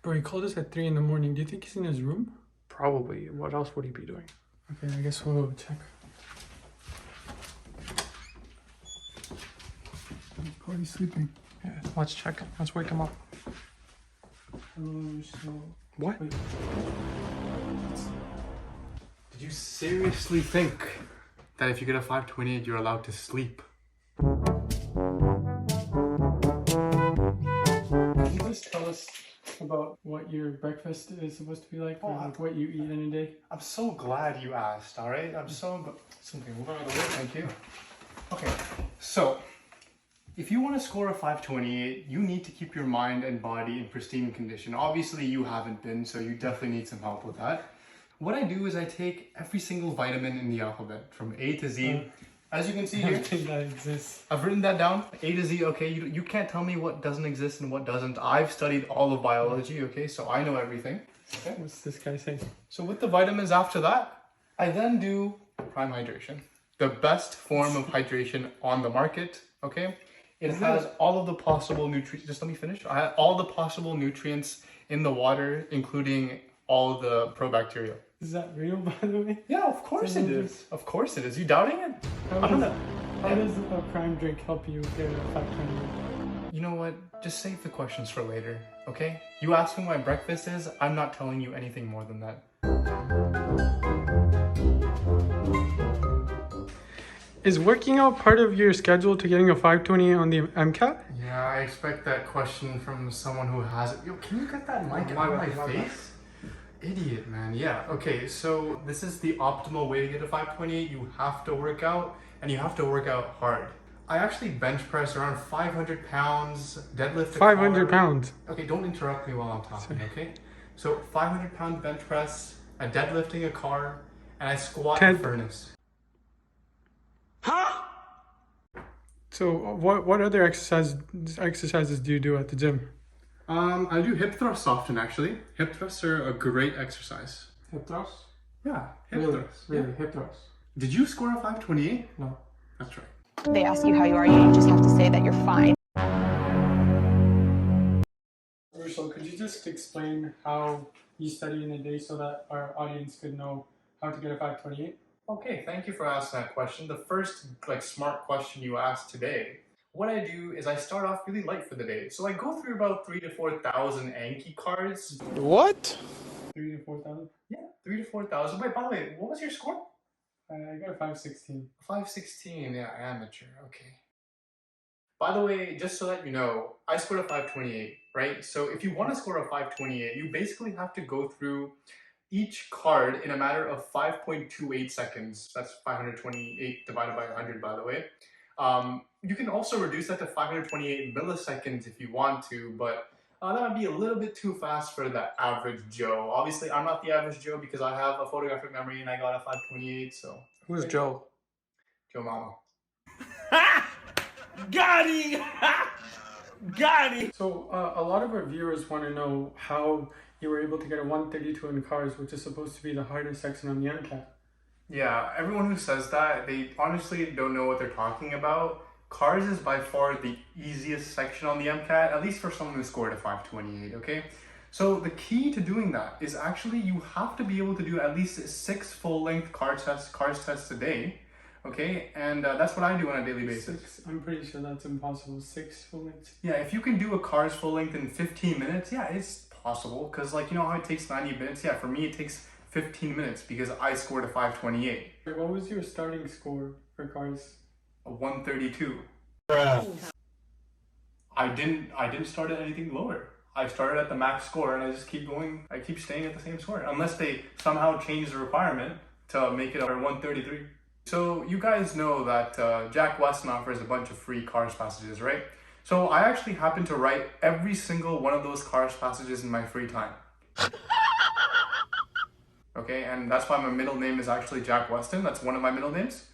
Bro, he called us at 3 in the morning. Do you think he's in his room? Probably. What else would he be doing? Okay, I guess we'll check. He's probably sleeping. Yeah, let's check. Let's wake him up. What? Wait. Did you seriously think that if you get a 528, you're allowed to sleep? Can you just tell us about what your breakfast is supposed to be like, or like what you eat in a day? I'm so glad you asked, alright? I'm so something. We're going to the way, thank you. Okay, so if you want to score a 528, you need to keep your mind and body in pristine condition. Obviously, you haven't been, so you definitely need some help with that. What I do is I take every single vitamin in the alphabet from A to Z. As you can see here, Everything that exists. I've written that down, A to Z, okay? You can't tell me what doesn't exist and what doesn't. I've studied all of biology, okay? So I know everything. Okay. What's this guy saying? So with the vitamins after that, I then do prime hydration. The best form of hydration on the market, okay? It has all of the possible nutrients. Just let me finish. I have all the possible nutrients in the water, including all the probacteria. Is that real, by the way? Yeah, of course it is. Of course it is. You doubting it? How does a prime drink help you get a 528? You know what? Just save the questions for later, okay? You ask me what my breakfast is, I'm not telling you anything more than that. Is working out part of your schedule to getting a 528 on the MCAT? Yeah, I expect that question from someone who has it. Yo, can you get that mic out of my face? Idiot, man. Yeah, okay, so this is the optimal way to get a 528. You have to work out, and you have to work out hard. I actually bench press around 500 pounds, deadlift 500 pounds? Okay, don't interrupt me while I'm talking, okay? So 500-pound bench press, I'm deadlifting a car, and I squat a furnace. Huh? So what other exercises do you do at the gym? I do hip thrusts often, actually. Hip thrusts are a great exercise. Hip thrusts? Yeah, hip thrusts. Really, hip thrusts. Did you score a 528? No. That's right. They ask you how you are, you just have to say that you're fine. Rushil, could you just explain how you study in a day so that our audience could know how to get a 528? Okay, thank you for asking that question. The first smart question you asked today. What I do is I start off really light for the day. So I go through about 3,000 to 4,000 Anki cards. What? 3,000 to 4,000? Yeah, 3,000 to 4,000. Wait, by the way, what was your score? I got a 516. 516, yeah, amateur, okay. By the way, just so that you know, I scored a 528, right? So if you want to score a 528, you basically have to go through each card in a matter of 5.28 seconds. That's 528 divided by 100, by the way. You can also reduce that to 528 milliseconds if you want to, but that might be a little bit too fast for the average Joe. Obviously, I'm not the average Joe because I have a photographic memory and I got a 528, so... Who's Joe? Joe Mama. Got him! Got him! So, a lot of our viewers want to know how you were able to get a 132 in cars, which is supposed to be the hardest section on the MCAT. Yeah, everyone who says that, they honestly don't know what they're talking about. Cars is by far the easiest section on the MCAT, at least for someone who scored a 528, okay? So the key to doing that is actually you have to be able to do at least 6 full-length cars tests a day, okay? And that's what I do on a daily basis. 6? I'm pretty sure that's impossible. 6 full lengths? Yeah, if you can do a cars full length in 15 minutes, yeah, it's possible. Because you know how it takes 90 minutes? Yeah, for me it takes 15 minutes because I scored a 528. What was your starting score for cars? A 132. I didn't start at anything lower. I started at the max score and I just keep going. I keep staying at the same score unless they somehow change the requirement to make it a 133. So you guys know that Jack Weston offers a bunch of free cars passages, right? So I actually happen to write every single one of those cars passages in my free time. Okay, and that's why my middle name is actually Jack Weston. That's one of my middle names.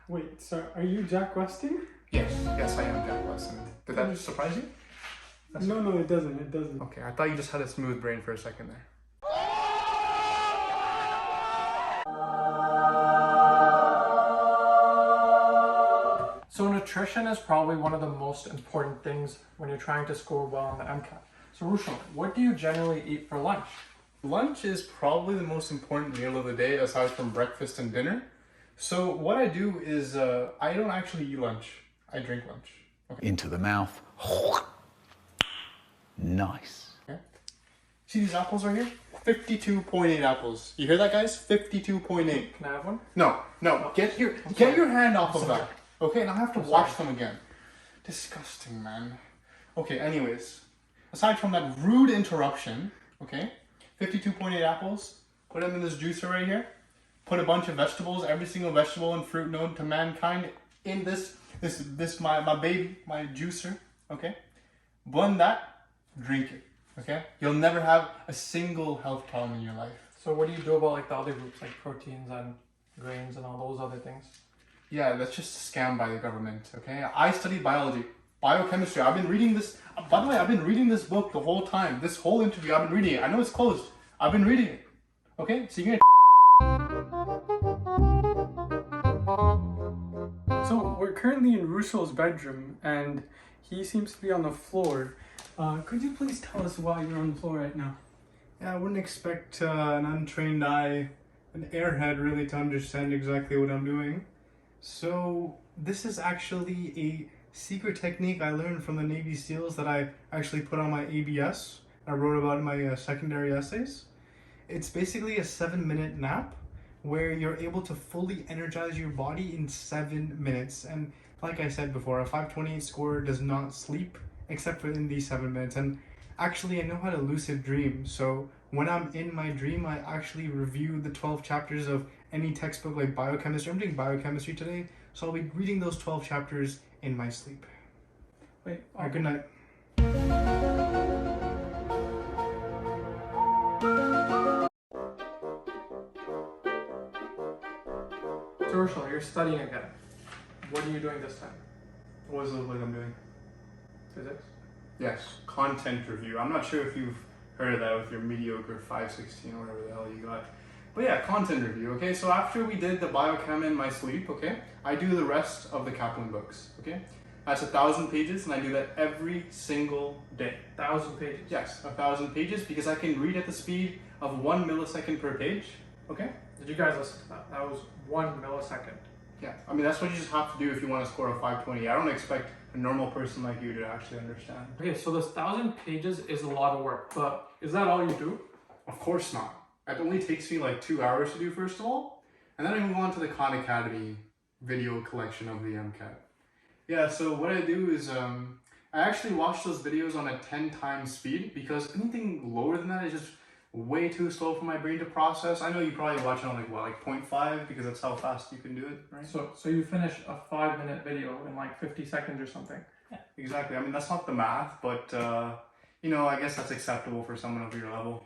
Wait, so are you Jack Weston? Yes, I am Jack Weston. Did that surprise you? No, it doesn't. It doesn't. Okay, I thought you just had a smooth brain for a second there. So nutrition is probably one of the most important things when you're trying to score well on the MCAT. So Rushil, what do you generally eat for lunch? Lunch is probably the most important meal of the day aside from breakfast and dinner. So what I do is I don't actually eat lunch. I drink lunch. Okay. Into the mouth. Nice. Okay. See these apples right here? 52.8 apples. You hear that, guys? 52.8. Can I have one? No. Get your hand off of that. Okay, and I have to wash them again. Disgusting, man. Okay, anyways. Aside from that rude interruption, okay, 52.8 apples, put them in this juicer right here. Put a bunch of vegetables, every single vegetable and fruit known to mankind in this my baby, my juicer, okay? Blend that, drink it, okay? You'll never have a single health problem in your life. So what do you do about like the other groups, like proteins and grains and all those other things? Yeah, that's just a scam by the government, okay? I study biology, biochemistry. I've been reading this, by the way, I've been reading this book the whole time. This whole interview, I've been reading it. I know it's closed. I've been reading it, okay? So you're gonna So we're currently in Rushil's bedroom and he seems to be on the floor. Could you please tell us why you're on the floor right now? Yeah, I wouldn't expect an untrained eye, an airhead really, to understand exactly what I'm doing. So this is actually a secret technique I learned from the Navy SEALs that I actually put on my ABS. I wrote about in my secondary essays. It's basically a 7-minute nap where you're able to fully energize your body in 7 minutes. And like I said before, a 528 scorer does not sleep except for in these 7 minutes. And actually, I know how to lucid dream. So when I'm in my dream, I actually review the 12 chapters of any textbook like biochemistry. I'm doing biochemistry today, so I'll be reading those 12 chapters in my sleep. Wait, All right, good night. So Rushil, you're studying again. What are you doing this time? What does it look like I'm doing? Physics? Yes, content review. I'm not sure if you've heard of that with your mediocre 516 or whatever the hell you got. But yeah, content review, okay? So after we did the biochem in my sleep, okay, I do the rest of the Kaplan books, okay? That's 1,000 pages and I do that every single day. 1,000 pages? Yes, 1,000 pages because I can read at the speed of 1 millisecond per page, okay? Did you guys listen to that? That was 1 millisecond. Yeah, I mean, that's what you just have to do if you want to score a 520. I don't expect a normal person like you to actually understand. Okay, so this 1,000 pages is a lot of work, but is that all you do? Of course not. It only takes me like 2 hours to do, first of all. And then I move on to the Khan Academy video collection of the MCAT. Yeah, so what I do is I actually watch those videos on a 10 times speed because anything lower than that is just way too slow for my brain to process. I know you probably watch it on like, what, like 0.5 because that's how fast you can do it, right? So you finish a 5-minute video in like 50 seconds or something? Yeah, exactly. I mean, that's not the math, but you know, I guess that's acceptable for someone of your level.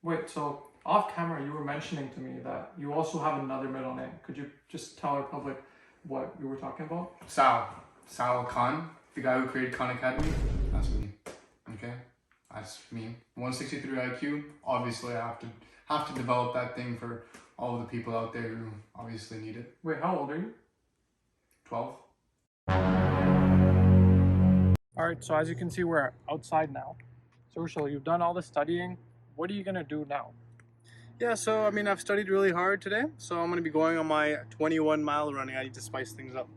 Wait, so off camera you were mentioning to me that you also have another middle name. Could you just tell our public what you were talking about? Sal Khan, the guy who created Khan Academy. That's me. Okay, that's me. 163 IQ. Obviously, I have to develop that thing for all of the people out there who obviously need it. Wait, how old are you? 12. Alright, so as you can see, we're outside now. So Rushil, you've done all the studying. What are you gonna do now? Yeah, so I mean, I've studied really hard today, so I'm gonna be going on my 21-mile running. I need to spice things up.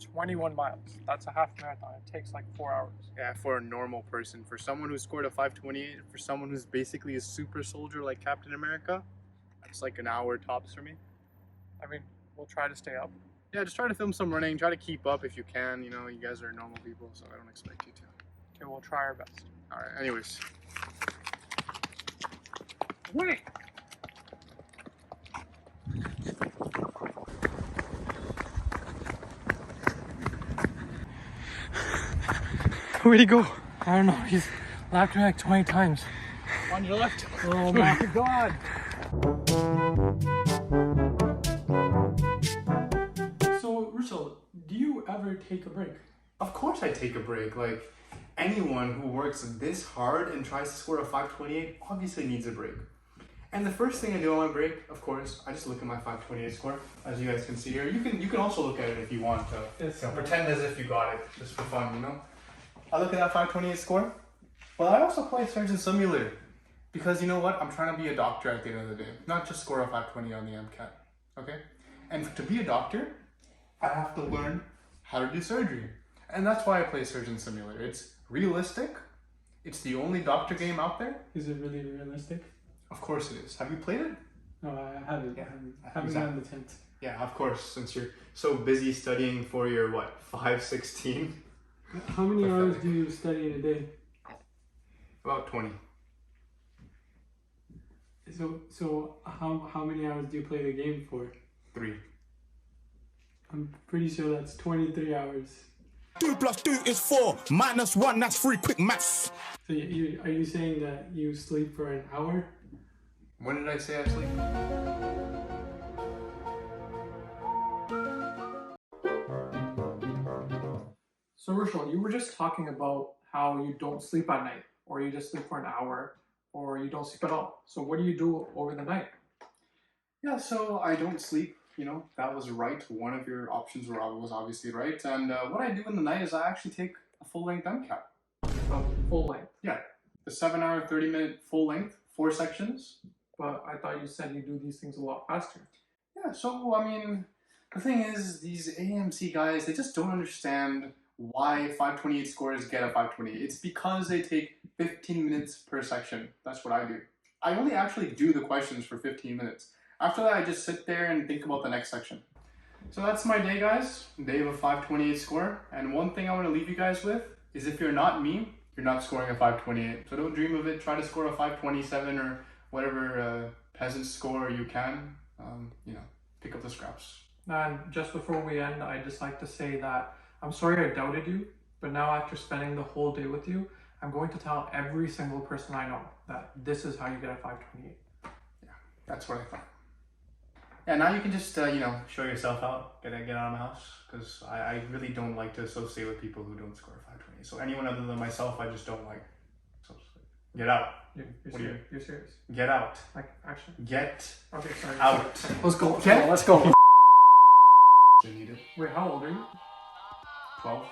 21 miles. That's a half marathon. It takes like 4 hours. Yeah, for a normal person. For someone who scored a 528, for someone who's basically a super soldier like Captain America, that's like an hour tops for me. I mean, we'll try to stay up. Yeah, just try to film some running. Try to keep up if you can. You know, you guys are normal people, so I don't expect you to. Okay, we'll try our best. All right, anyways. Wait! Where'd he go? I don't know. He's lapped me like 20 times. On your left. Oh my god. So, Rushil, do you ever take a break? Of course I take a break. Like, anyone who works this hard and tries to score a 528 obviously needs a break. And the first thing I do on my break, of course, I just look at my 528 score, as you guys can see here. You can also look at it if you want to. Yes, pretend as if you got it, just for fun, you know? I look at that 528 score, but I also play Surgeon Simulator. Because you know what? I'm trying to be a doctor at the end of the day. Not just score a 520 on the MCAT. Okay? And to be a doctor, I have to learn how to do surgery. And that's why I play Surgeon Simulator. It's realistic. It's the only doctor game out there. Is it really realistic? Of course it is. Have you played it? No, I haven't. Yeah, I haven't gotten the tent. Yeah, of course. Since you're so busy studying for your, what, 516? How many hours do you study in a day? About 20. So how many hours do you play the game for? 3. I'm pretty sure that's 23 hours. 2 + 2 is 4. -1, that's 3. Quick maths. So are you saying that you sleep for an hour? When did I say I sleep? So Rushil, you were just talking about how you don't sleep at night, or you just sleep for an hour, or you don't sleep at all. So what do you do over the night? Yeah, so I don't sleep. You know, that was right. One of your options was obviously right. And what I do in the night is I actually take a full-length MCAT. Full length. Yeah, the 7-hour, 30-minute full length, 4 sections. But I thought you said you do these things a lot faster. Yeah, so I mean, the thing is, these AMC guys, they just don't understand why 528 scores get a 528. It's because they take 15 minutes per section. That's what I do. I only actually do the questions for 15 minutes. After that, I just sit there and think about the next section. So that's my day, guys. Day of a 528 score. And one thing I want to leave you guys with is if you're not me, you're not scoring a 528. So don't dream of it. Try to score a 527 or whatever peasant score you can. You know, pick up the scraps. And just before we end, I'd just like to say that I'm sorry I doubted you, but now after spending the whole day with you, I'm going to tell every single person I know that this is how you get a 528. Yeah, that's what I thought. Yeah, now you can just, you know, show yourself out, get out of the house, because I really don't like to associate with people who don't score 520. So anyone other than myself, I just don't like. So get out. You're serious? Get out. Like, actually? Get Okay, sorry. out. Let's go. Okay. Let's go. You need it. Wait, how old are you? 12.